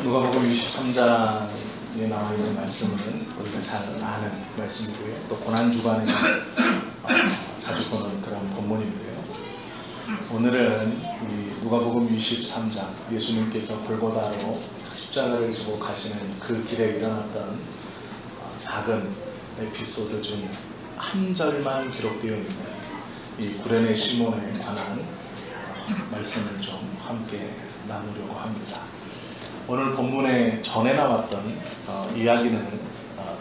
누가복음 23장에 나와 있는 말씀은 우리가 잘 아는 말씀이고요. 또 고난주간에 자주 보는 그런 본문인데요. 오늘은 이 누가복음 23장, 예수님께서 골고다로 십자가를 지고 가시는 그 길에 일어났던 작은 에피소드 중 한 절만 기록되어 있는 이 구레네 시몬에 관한 말씀을 좀 함께 나누려고 합니다. 오늘 본문에 전에 나왔던 이야기는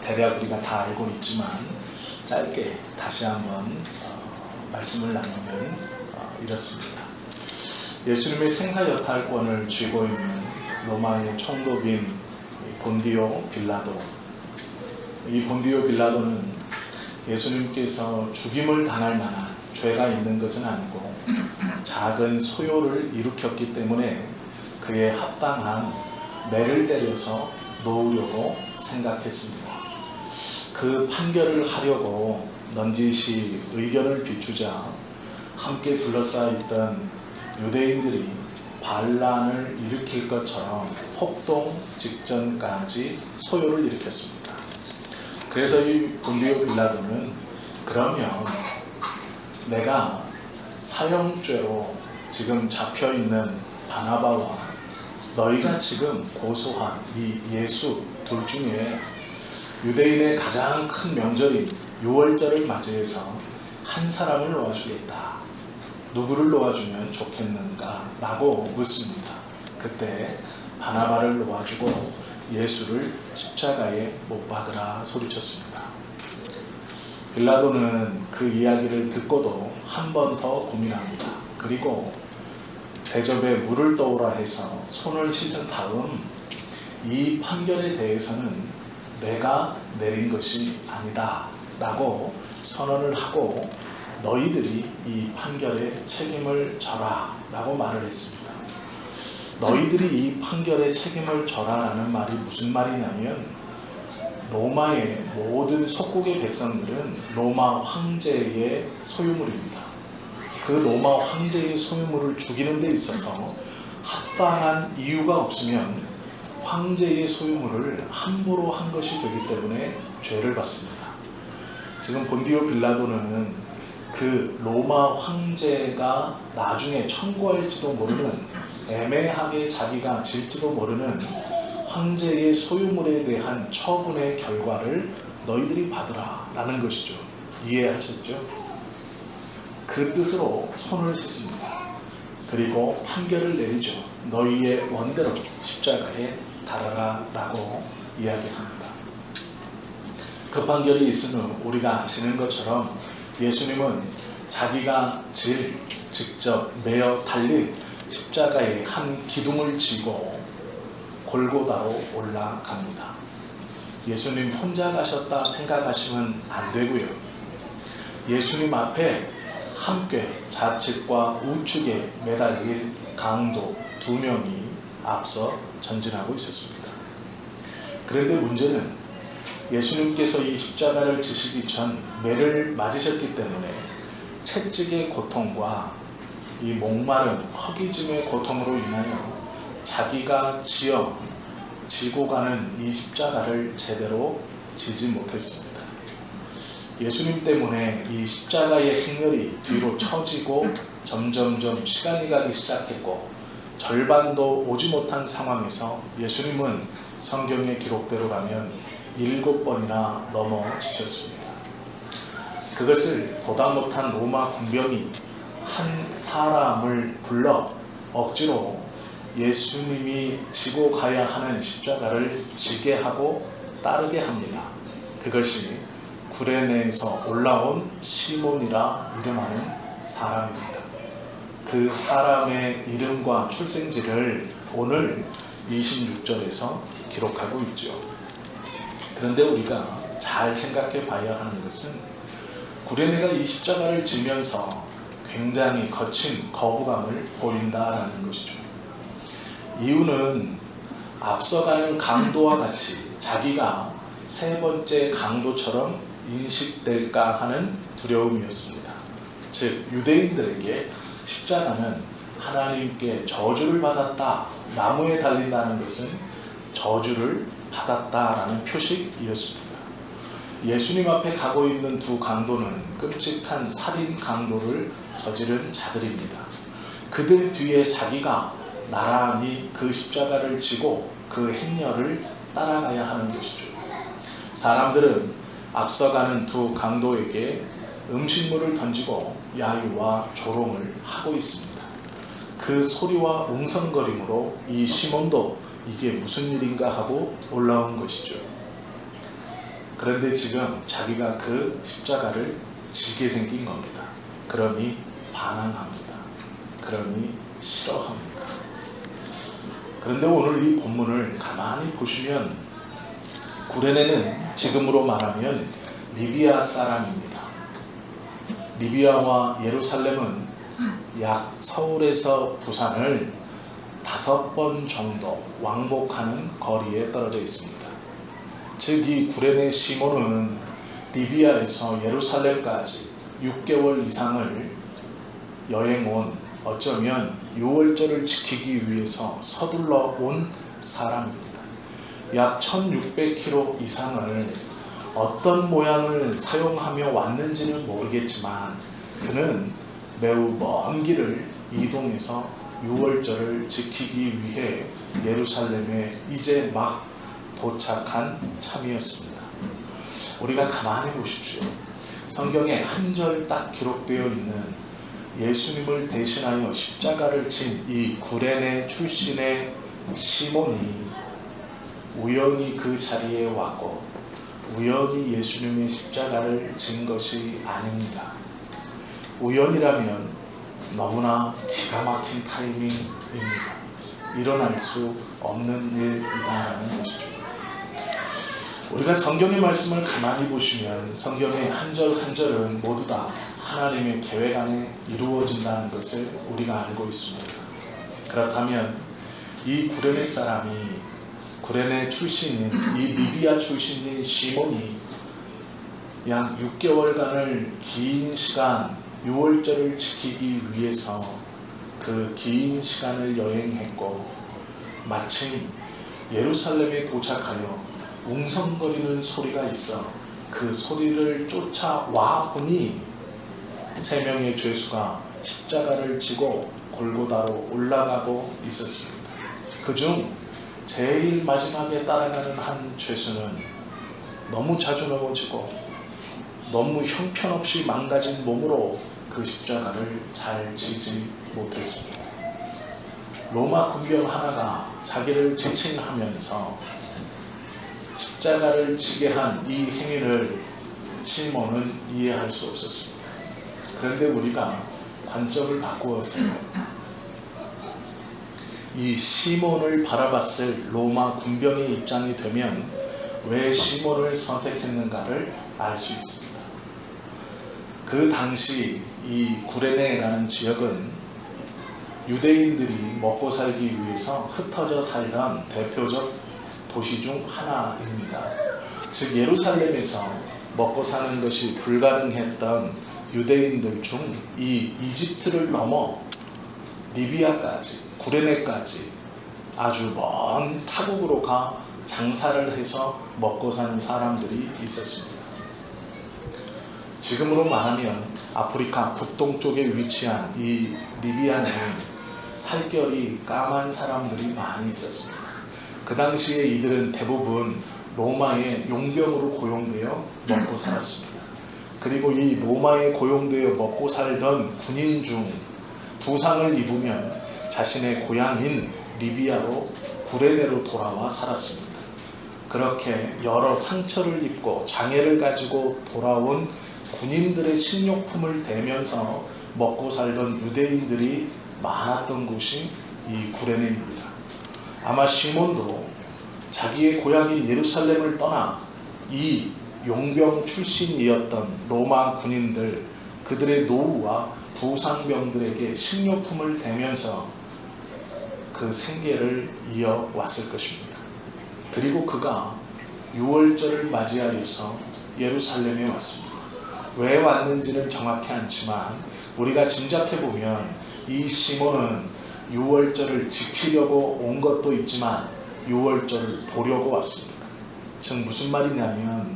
대략 우리가 다 알고 있지만 짧게 다시 한번 말씀을 나누면 이렇습니다. 예수님의 생사여탈권을 쥐고 있는 로마의 총독인 본디오 빌라도, 이 본디오 빌라도는 예수님께서 죽임을 당할 만한 죄가 있는 것은 아니고 작은 소요를 일으켰기 때문에 그에 합당한 매를 때려서 놓으려고 생각했습니다. 그 판결을 하려고 넌지시 의견을 비추자 함께 둘러싸여 있던 유대인들이 반란을 일으킬 것처럼 폭동 직전까지 소요를 일으켰습니다. 그래서 이 본디오 빌라도는 그러면 내가 사형죄로 지금 잡혀있는 바나바와 너희가 지금 고소한 이 예수 둘 중에 유대인의 가장 큰 명절인 유월절을 맞이해서 한 사람을 놓아주겠다. 누구를 놓아주면 좋겠는가? 라고 묻습니다. 그때 바나바를 놓아주고 예수를 십자가에 못 박으라 소리쳤습니다. 빌라도는 그 이야기를 듣고도 한 번 더 고민합니다. 그리고 대접에 물을 떠오라 해서 손을 씻은 다음 이 판결에 대해서는 내가 내린 것이 아니다 라고 선언을 하고 너희들이 이 판결에 책임을 져라 라고 말을 했습니다. 너희들이 이 판결에 책임을 져라 라는 말이 무슨 말이냐면 로마의 모든 속국의 백성들은 로마 황제의 소유물입니다. 그 로마 황제의 소유물을 죽이는 데 있어서 합당한 이유가 없으면 황제의 소유물을 함부로 한 것이 되기 때문에 죄를 받습니다. 지금 본디오 빌라도는 그 로마 황제가 나중에 청구할지도 모르는 애매하게 자기가 질지도 모르는 황제의 소유물에 대한 처분의 결과를 너희들이 받으라 라는 것이죠. 이해하셨죠? 그 뜻으로 손을 씻습니다. 그리고 판결을 내리죠. 너희의 원대로 십자가에 달아라 라고 이야기합니다. 그 판결이 있은 후 우리가 아시는 것처럼 예수님은 자기가 직접 매어 달릴 십자가에 한 기둥을 지고 골고다로 올라갑니다. 예수님 혼자 가셨다 생각하시면 안 되고요. 예수님 앞에 함께 좌측과 우측에 매달릴 강도 2명이 앞서 전진하고 있었습니다. 그런데 문제는 예수님께서 이 십자가를 지시기 전 매를 맞으셨기 때문에 채찍의 고통과 이 목마름, 허기짐의 고통으로 인하여 자기가 지고 가는 이 십자가를 제대로 지지 못했습니다. 예수님 때문에 이 십자가의 행렬이 뒤로 처지고 점점점 시간이 가기 시작했고 절반도 오지 못한 상황에서 예수님은 성경의 기록대로 가면 7번이나 넘어지셨습니다. 그것을 보다 못한 로마 군병이 한 사람을 불러 억지로 예수님이 지고 가야 하는 십자가를 지게 하고 따르게 합니다. 그것이 구레네에서 올라온 시몬이라 이름하는 사람입니다. 그 사람의 이름과 출생지를 오늘 26절에서 기록하고 있죠. 그런데 우리가 잘 생각해 봐야 하는 것은 구레네가 이 십자가를 지면서 굉장히 거친 거부감을 보인다라는 것이죠. 이유는 앞서가는 강도와 같이 자기가 세 번째 강도처럼 인식될까 하는 두려움이었습니다. 즉 유대인들에게 십자가는 하나님께 저주를 받았다, 나무에 달린다는 것은 저주를 받았다라는 표식이었습니다. 예수님 앞에 가고 있는 두 강도는 끔찍한 살인 강도를 저지른 자들입니다. 그들 뒤에 자기가 나란히 그 십자가를 지고 그 행렬을 따라가야 하는 것이죠. 사람들은 앞서가는 두 강도에게 음식물을 던지고 야유와 조롱을 하고 있습니다. 그 소리와 웅성거림으로 이 시몬도 이게 무슨 일인가 하고 올라온 것이죠. 그런데 지금 자기가 그 십자가를 지게 생긴 겁니다. 그러니 반항합니다. 그러니 싫어합니다. 그런데 오늘 이 본문을 가만히 보시면 구레네는 지금으로 말하면 리비아 사람입니다. 리비아와 예루살렘은 약 서울에서 부산을 5번 정도 왕복하는 거리에 떨어져 있습니다. 즉 이 구레네 시몬은 리비아에서 예루살렘까지 6개월 이상을 여행 온, 어쩌면 유월절을 지키기 위해서 서둘러 온 사람입니다. 약 1600km 이상을 어떤 모양을 사용하며 왔는지는 모르겠지만 그는 매우 먼 길을 이동해서 유월절을 지키기 위해 예루살렘에 이제 막 도착한 참이었습니다. 우리가 가만히 보십시오. 성경에 한 절 딱 기록되어 있는 예수님을 대신하여 십자가를 친 이 구레네 출신의 시몬이 우연히 그 자리에 왔고 우연히 예수님의 십자가를 진 것이 아닙니다. 우연이라면 너무나 기가 막힌 타이밍입니다. 일어날 수 없는 일이다라는 것이죠. 우리가 성경의 말씀을 가만히 보시면 성경의 한 절 한 절은 모두 다 하나님의 계획 안에 이루어진다는 것을 우리가 알고 있습니다. 그렇다면 이 구레네 사람이, 구레네 출신인 이 리비아 출신인 시몬이 약 6개월간을 긴 시간 유월절을 지키기 위해서 그 긴 시간을 여행했고 마침 예루살렘에 도착하여 웅성거리는 소리가 있어 그 소리를 쫓아와 보니 3명의 죄수가 십자가를 지고 골고다로 올라가고 있었습니다. 그중 제일 마지막에 따라가는 한 죄수는 너무 자주 넘어지고 너무 형편없이 망가진 몸으로 그 십자가를 잘 지지 못했습니다. 로마 군병 하나가 자기를 지칭하면서 십자가를 지게 한 이 행위를 시몬은 이해할 수 없었습니다. 그런데 우리가 관점을 바꾸어서 이 시몬을 바라봤을 로마 군병의 입장이 되면 왜 시몬을 선택했는가를 알 수 있습니다. 그 당시 이 구레네라는 지역은 유대인들이 먹고 살기 위해서 흩어져 살던 대표적 도시 중 하나입니다. 즉 예루살렘에서 먹고 사는 것이 불가능했던 유대인들 중 이 이집트를 넘어 리비아까지, 구레네까지 아주 먼 타국으로 가 장사를 해서 먹고 사는 사람들이 있었습니다. 지금으로 말하면 아프리카 북동쪽에 위치한 이 리비아는 살결이 까만 사람들이 많이 있었습니다. 그 당시에 이들은 대부분 로마의 용병으로 고용되어 먹고 살았습니다. 그리고 이 로마에 고용되어 먹고 살던 군인 중 부상을 입으면 자신의 고향인 리비아로 구레네로 돌아와 살았습니다. 그렇게 여러 상처를 입고 장애를 가지고 돌아온 군인들의 식료품을 대면서 먹고 살던 유대인들이 많았던 곳이 이 구레네입니다. 아마 시몬도 자기의 고향인 예루살렘을 떠나 이 용병 출신이었던 로마 군인들, 그들의 노후와 부상병들에게 식료품을 대면서 그 생계를 이어왔을 것입니다. 그리고 그가 유월절을 맞이하여서 예루살렘에 왔습니다. 왜 왔는지는 정확히 않지만 우리가 짐작해보면 이 시몬은 유월절을 지키려고 온 것도 있지만 유월절을 보려고 왔습니다. 즉 무슨 말이냐면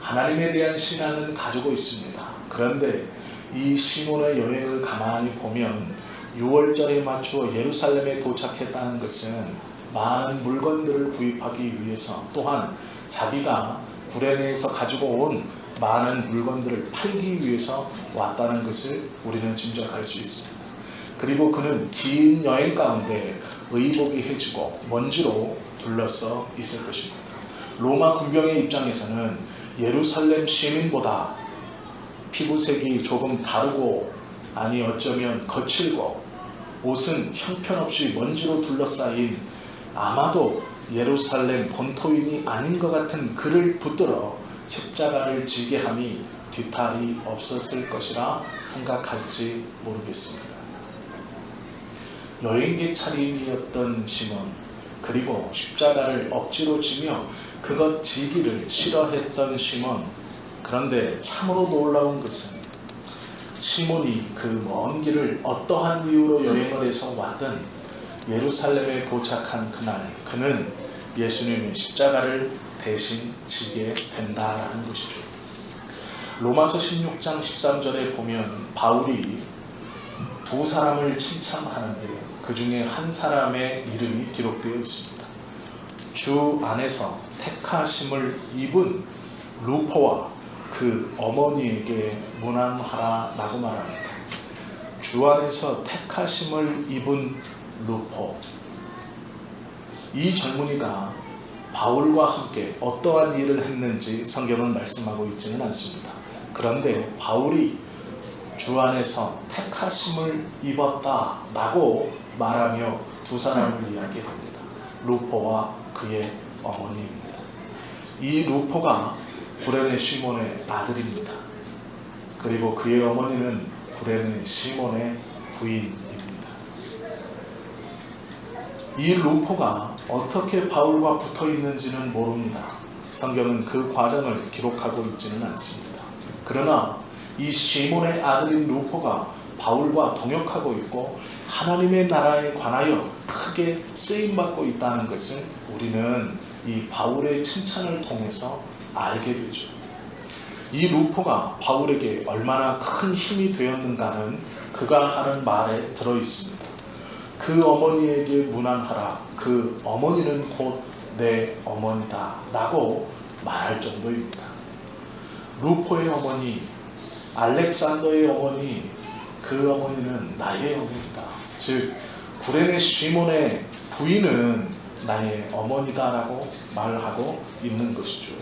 하나님에 대한 신앙은 가지고 있습니다. 그런데 이 시몬의 여행을 가만히 보면 유월절에 맞추어 예루살렘에 도착했다는 것은 많은 물건들을 구입하기 위해서, 또한 자기가 구레네에서 가지고 온 많은 물건들을 팔기 위해서 왔다는 것을 우리는 짐작할 수 있습니다. 그리고 그는 긴 여행 가운데 의복이 해지고 먼지로 둘러싸여 있을 것입니다. 로마 군병의 입장에서는 예루살렘 시민보다 피부색이 조금 다르고, 아니 어쩌면 거칠고, 옷은 형편없이 먼지로 둘러싸인 아마도 예루살렘 본토인이 아닌 것 같은 그를 붙들어 십자가를 지게 함이 뒤탈이 없었을 것이라 생각할지 모르겠습니다. 여행객 차림이었던 시몬, 그리고 십자가를 억지로 지며 그것 지기를 싫어했던 시몬. 그런데 참으로 놀라운 것은 시몬이 그 먼 길을 어떠한 이유로 여행을 해서 왔든 예루살렘에 도착한 그날 그는 예수님의 십자가를 대신 지게 된다라는 것이죠. 로마서 16장 13절에 보면 바울이 두 사람을 칭찬하는데 그 중에 한 사람의 이름이 기록되어 있습니다. 주 안에서 택하심을 입은 루포와 그 어머니에게 문안하라라고 말합니다. 주 안에서 택하심을 입은 루포. 이 젊은이가 바울과 함께 어떠한 일을 했는지 성경은 말씀하고 있지는 않습니다. 그런데 바울이 주 안에서 택하심을 입었다라고 말하며 두 사람을 이야기합니다. 루포와 그의 어머니입니다. 이 루포가 구레네 시몬의 아들입니다. 그리고 그의 어머니는 구레네 시몬의 부인입니다. 이 루포가 어떻게 바울과 붙어 있는지는 모릅니다. 성경은 그 과정을 기록하고 있지는 않습니다. 그러나 이 시몬의 아들인 루포가 바울과 동역하고 있고 하나님의 나라에 관하여 크게 쓰임받고 있다는 것을 우리는 이 바울의 칭찬을 통해서 알게 되죠. 이 루포가 바울에게 얼마나 큰 힘이 되었는가는 그가 하는 말에 들어있습니다. 그 어머니에게 문안하라. 그 어머니는 곧 내 어머니다 라고 말할 정도입니다. 루포의 어머니, 알렉산더의 어머니, 그 어머니는 나의 어머니다. 즉 구레네 시몬의 부인은 나의 어머니다라고 말하고 있는 것이죠.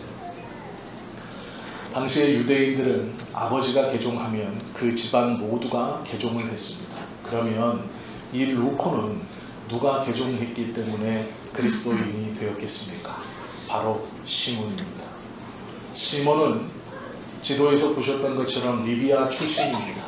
당시의 유대인들은 아버지가 개종하면 그 집안 모두가 개종을 했습니다. 그러면 이 루포는 누가 개종했기 때문에 그리스도인이 되었겠습니까? 바로 시몬입니다. 시몬은 지도에서 보셨던 것처럼 리비아 출신입니다.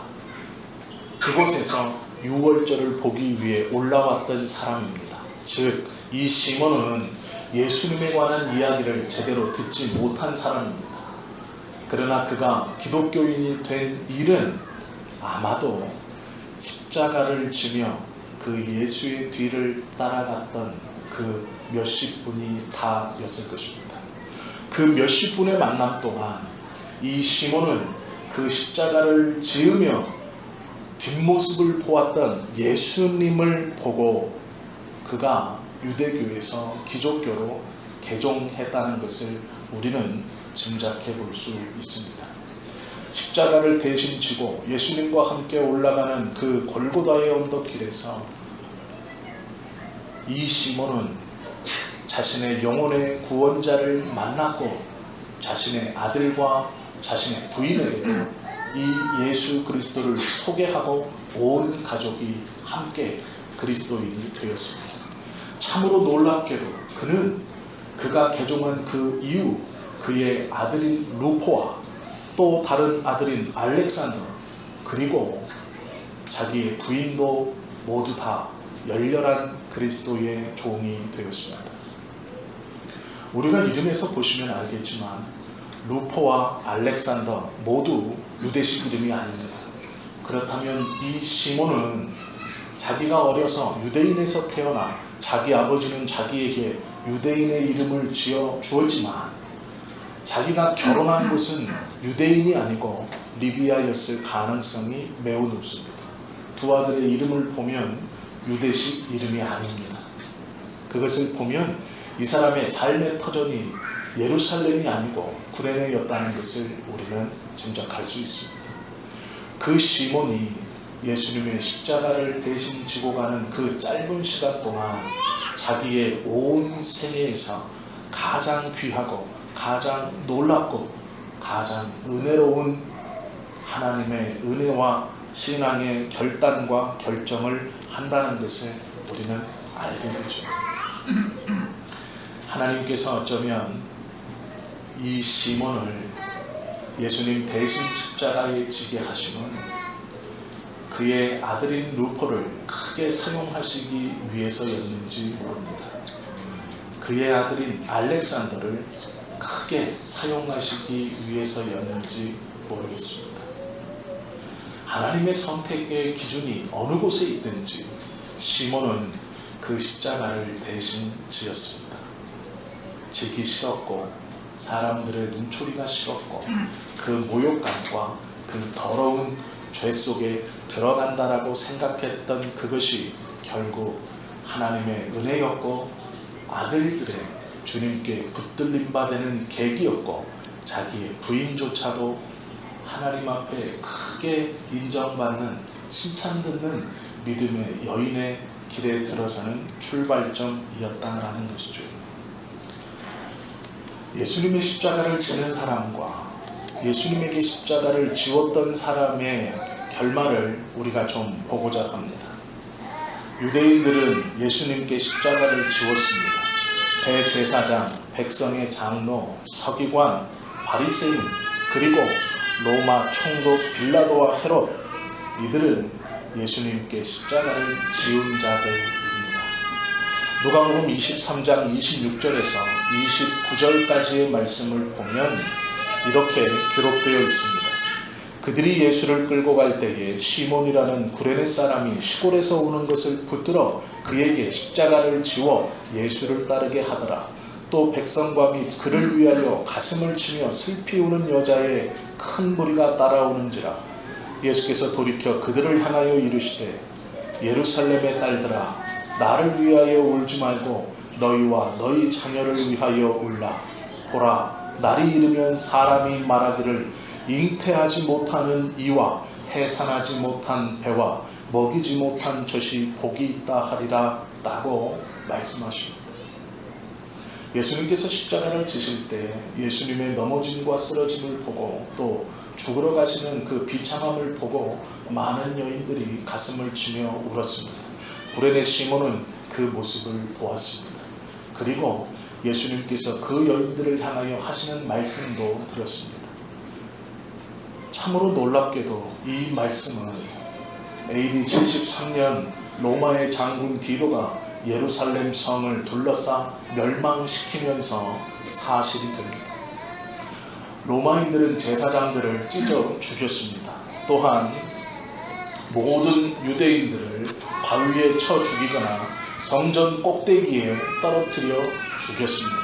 그곳에서 유월절을 보기 위해 올라왔던 사람입니다. 즉, 이 시몬은 예수님에 관한 이야기를 제대로 듣지 못한 사람입니다. 그러나 그가 기독교인이 된 일은 아마도 십자가를 지며 그 예수의 뒤를 따라갔던 그 몇십 분이 다였을 것입니다. 그 몇십 분의 만남 동안 이 시몬은 그 십자가를 지으며 뒷모습을 보았던 예수님을 보고 그가 유대교에서 기독교로 개종했다는 것을 우리는 짐작해 볼 수 있습니다. 십자가를 대신 지고 예수님과 함께 올라가는 그 골고다의 언덕길에서 이 시몬은 자신의 영혼의 구원자를 만났고 자신의 아들과 자신의 부인에게 이 예수 그리스도를 소개하고 온 가족이 함께 그리스도인이 되었습니다. 참으로 놀랍게도 그는 그가 개종한 그 이후 그의 아들인 루포와 또 다른 아들인 알렉산더 그리고 자기의 부인도 모두 다 열렬한 그리스도의 종이 되었습니다. 우리가 이름에서 보시면 알겠지만 루포와 알렉산더 모두 유대식 이름이 아닙니다. 그렇다면 이 시몬은 자기가 어려서 유대인에서 태어나 자기 아버지는 자기에게 유대인의 이름을 지어 주었지만 자기가 결혼한 곳은 유대인이 아니고 리비아였을 가능성이 매우 높습니다. 두 아들의 이름을 보면 유대식 이름이 아닙니다. 그것을 보면 이 사람의 삶의 터전이 예루살렘이 아니고 구레네였다는 것을 우리는 짐작할 수 있습니다. 그 시몬이 예수님의 십자가를 대신 지고 가는 그 짧은 시간 동안 자기의 온 생애에서 가장 귀하고 가장 놀랍고 가장 은혜로운 하나님의 은혜와 신앙의 결단과 결정을 한다는 것을 우리는 알게 되죠. 하나님께서 어쩌면 이 시몬을 예수님 대신 십자가에 지게 하심은 그의 아들인 루포를 크게 사용하시기 위해서였는지 모릅니다. 그의 아들인 알렉산더를 크게 사용하시기 위해서였는지 모르겠습니다. 하나님의 선택의 기준이 어느 곳에 있든지 시몬은 그 십자가를 대신 지었습니다. 지기 싫었고 사람들의 눈초리가 싫었고 그 모욕감과 그 더러운 죄 속에 들어간다라고 생각했던 그것이 결국 하나님의 은혜였고 아들들의 주님께 붙들림 받는 계기였고 자기의 부인조차도 하나님 앞에 크게 인정받는 칭찬듣는 믿음의 여인의 길에 들어서는 출발점이었다라는 것이죠. 예수님의 십자가를 지는 사람과 예수님에게 십자가를 지웠던 사람의 결말을 우리가 좀 보고자 합니다. 유대인들은 예수님께 십자가를 지웠습니다. 대제사장, 백성의 장로, 서기관, 바리새인, 그리고 로마 총독 빌라도와 헤롯, 이들은 예수님께 십자가를 지은 자들입니다. 누가복음 23장 26절에서 29절까지의 말씀을 보면 이렇게 기록되어 있습니다. 그들이 예수를 끌고 갈 때에 시몬이라는 구레네 사람이 시골에서 오는 것을 붙들어 그에게 십자가를 지워 예수를 따르게 하더라. 또 백성과 및 그를 위하여 가슴을 치며 슬피 우는 여자의 큰 무리가 따라오는지라. 예수께서 돌이켜 그들을 향하여 이르시되 예루살렘의 딸들아 나를 위하여 울지 말고 너희와 너희 자녀를 위하여 울라. 보라 날이 이르면 사람이 말하기를 잉태하지 못하는 이와 해산하지 못한 배와 먹이지 못한 젖이 복이 있다 하리라 라고 말씀하십니다. 예수님께서 십자가를 지실 때 예수님의 넘어짐과 쓰러짐을 보고 또 죽으러 가시는 그 비참함을 보고 많은 여인들이 가슴을 치며 울었습니다. 구레네 시몬은 그 모습을 보았습니다. 그리고 예수님께서 그 여인들을 향하여 하시는 말씀도 들었습니다. 참으로 놀랍게도 이 말씀은 AD 73년 로마의 장군 디도가 예루살렘 성을 둘러싸 멸망시키면서 사실이 됩니다. 로마인들은 제사장들을 찢어 죽였습니다. 또한 모든 유대인들을 바위에 쳐 죽이거나 성전 꼭대기에 떨어뜨려 죽였습니다.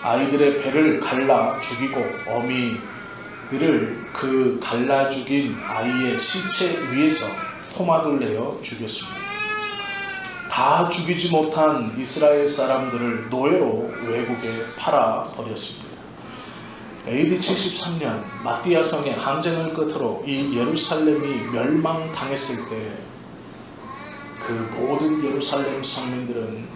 아이들의 배를 갈라 죽이고 어미들을 그 갈라 죽인 아이의 시체 위에서 토막을 내어 죽였습니다. 다 죽이지 못한 이스라엘 사람들을 노예로 외국에 팔아버렸습니다. AD 73년 마띠아 성의 항쟁을 끝으로 이 예루살렘이 멸망당했을 때 그 모든 예루살렘 성민들은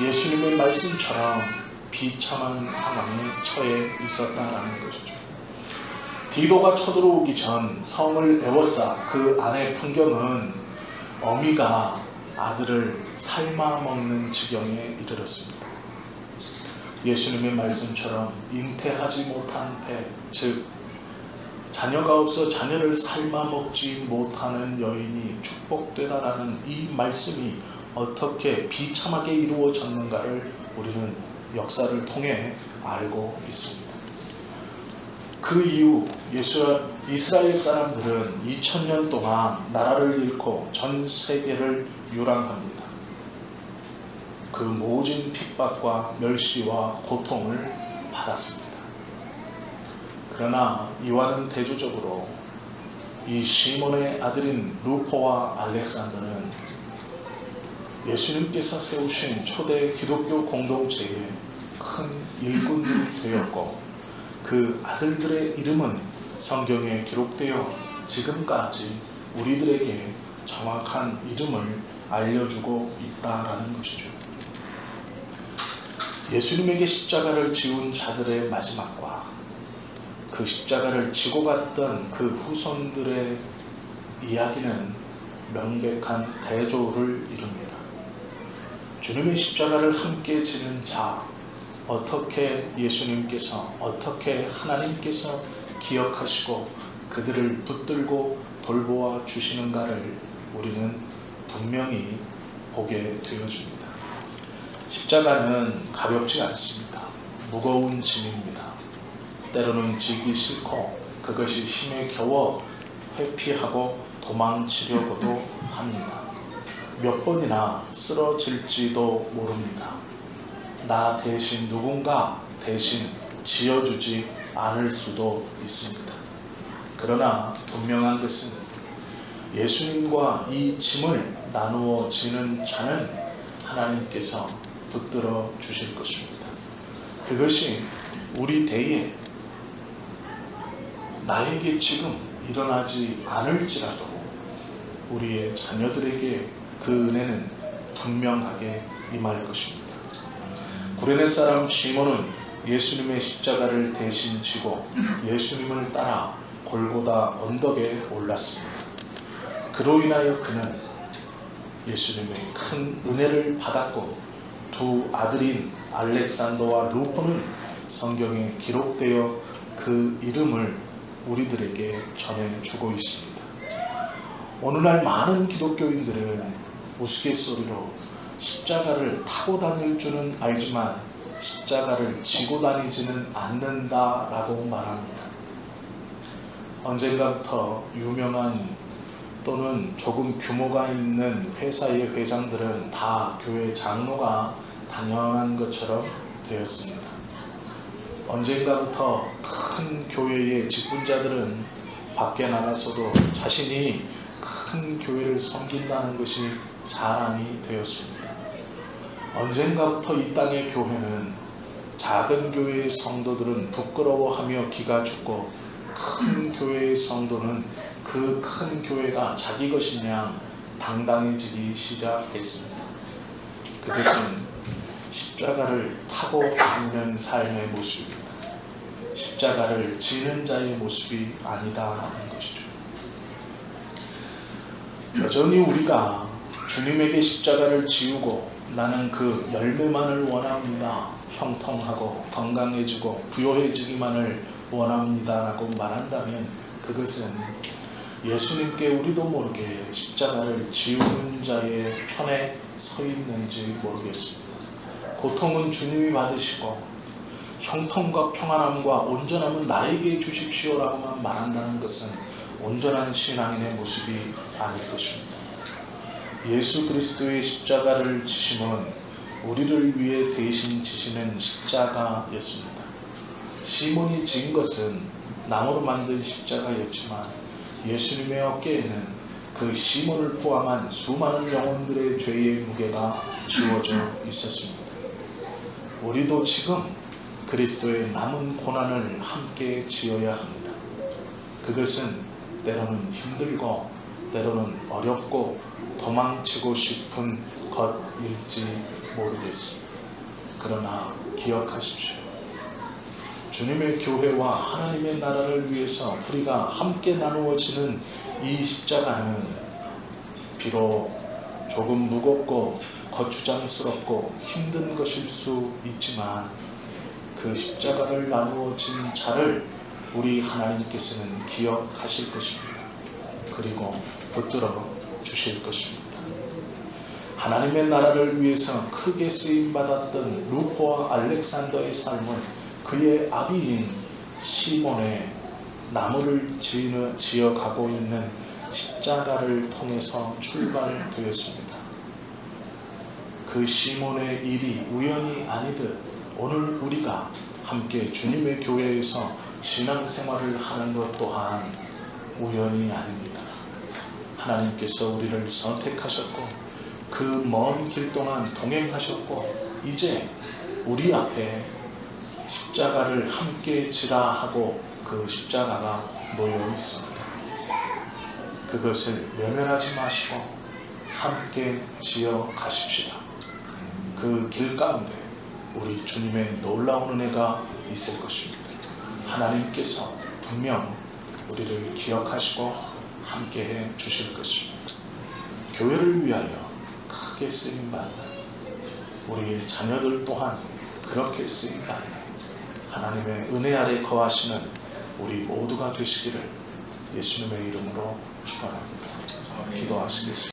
예수님의 말씀처럼 비참한 상황에 처해 있었다라는 것이죠. 디도가 쳐들어오기 전 성을 에워싸 그 안의 풍경은 어미가 아들을 삶아 먹는 지경에 이르렀습니다. 예수님의 말씀처럼 잉태하지 못한 배, 즉 자녀가 없어 자녀를 삶아 먹지 못하는 여인이 축복되다라는 이 말씀이 어떻게 비참하게 이루어졌는가를 우리는 역사를 통해 알고 있습니다. 그 이후 이스라엘 사람들은 2000년 동안 나라를 잃고 전 세계를 유랑합니다. 그 모진 핍박과 멸시와 고통을 받았습니다. 그러나 이와는 대조적으로 이 시몬의 아들인 루포와 알렉산더는 예수님께서 세우신 초대 기독교 공동체의 큰 일꾼들이 되었고, 그 아들들의 이름은 성경에 기록되어 지금까지 우리들에게 정확한 이름을 알려주고 있다라는 것이죠. 예수님에게 십자가를 지운 자들의 마지막과 그 십자가를 지고 갔던 그 후손들의 이야기는 명백한 대조를 이룹니다. 주님의 십자가를 함께 지는 자, 어떻게 예수님께서, 어떻게 하나님께서 기억하시고 그들을 붙들고 돌보아 주시는가를 우리는 분명히 보게 되어집니다. 십자가는 가볍지 않습니다. 무거운 짐입니다. 때로는 지기 싫고 그것이 힘에 겨워 회피하고 도망치려고도 합니다. 몇 번이나 쓰러질지도 모릅니다. 나 대신 누군가 대신 지어주지 않을 수도 있습니다. 그러나 분명한 것은 예수님과 이 짐을 나누어 지는 자는 하나님께서 붙들어 주실 것입니다. 그것이 우리 대에 나에게 지금 일어나지 않을지라도 우리의 자녀들에게 그 은혜는 분명하게 임할 것입니다. 구레네 사람 시몬은 예수님의 십자가를 대신 지고 예수님을 따라 골고다 언덕에 올랐습니다. 그로 인하여 그는 예수님의 큰 은혜를 받았고, 두 아들인 알렉산더와 루포는 성경에 기록되어 그 이름을 우리들에게 전해주고 있습니다. 오늘날 많은 기독교인들은 우스갯소리로 십자가를 타고 다닐 줄은 알지만 십자가를 지고 다니지는 않는다라고 말합니다. 언젠가부터 유명한 또는 조금 규모가 있는 회사의 회장들은 다 교회 장로가 당연한 것처럼 되었습니다. 언젠가부터 큰 교회의 직분자들은 밖에 나가서도 자신이 큰 교회를 섬긴다는 것이 자랑이 되었습니다. 언젠가부터 이 땅의 교회는 작은 교회의 성도들은 부끄러워하며 기가 죽고, 큰 교회의 성도는 그 큰 교회가 자기 것이냐 당당해지기 시작했습니다. 그것은 십자가를 타고 다니는 삶의 모습입니다. 십자가를 지는 자의 모습이 아니다라는 것이죠. 여전히 우리가 주님에게 십자가를 지우고 나는 그 열매만을 원합니다, 형통하고 건강해지고 부요해지기만을 원합니다라고 말한다면 그것은 예수님께 우리도 모르게 십자가를 지우는 자의 편에 서 있는지 모르겠습니다. 고통은 주님이 받으시고 형통과 평안함과 온전함은 나에게 주십시오라고만 말한다는 것은 온전한 신앙인의 모습이 아닐 것입니다. 예수 그리스도의 십자가를 지심은 우리를 위해 대신 지시는 십자가였습니다. 시몬이 진 것은 나무로 만든 십자가였지만 예수님의 어깨에는 그 시몬을 포함한 수많은 영혼들의 죄의 무게가 지워져 있었습니다. 우리도 지금 그리스도의 남은 고난을 함께 지어야 합니다. 그것은 때로는 힘들고 때로는 어렵고 도망치고 싶은 것일지 모르겠습니다. 그러나 기억하십시오. 주님의 교회와 하나님의 나라를 위해서 우리가 함께 나누어지는 이 십자가는 비록 조금 무겁고 거추장스럽고 힘든 것일 수 있지만 그 십자가를 나누어진 자를 우리 하나님께서는 기억하실 것입니다. 그리고 붙들어 주실 것입니다. 하나님의 나라를 위해서 크게 쓰임받았던 루포와 알렉산더의 삶은 그의 아비인 시몬의 나무를 지어가고 있는 십자가를 통해서 출발되었습니다. 그 시몬의 일이 우연이 아니듯 오늘 우리가 함께 주님의 교회에서 신앙생활을 하는 것 또한 우연이 아닙니다. 하나님께서 우리를 선택하셨고 그 먼 길 동안 동행하셨고 이제 우리 앞에 십자가를 함께 지라 하고 그 십자가가 놓여 있습니다. 그것을 외면하지 마시고 함께 지어 가십시다. 그 길 가운데 우리 주님의 놀라운 은혜가 있을 것입니다. 하나님께서 분명 우리를 기억하시고 함께해 주실 것입니다. 교회를 위하여 크게 쓰임받는 우리의 자녀들 또한 그렇게 쓰임받는 하나님의 은혜 아래 거하시는 우리 모두가 되시기를 예수님의 이름으로 축원합니다. 기도하시겠습니다.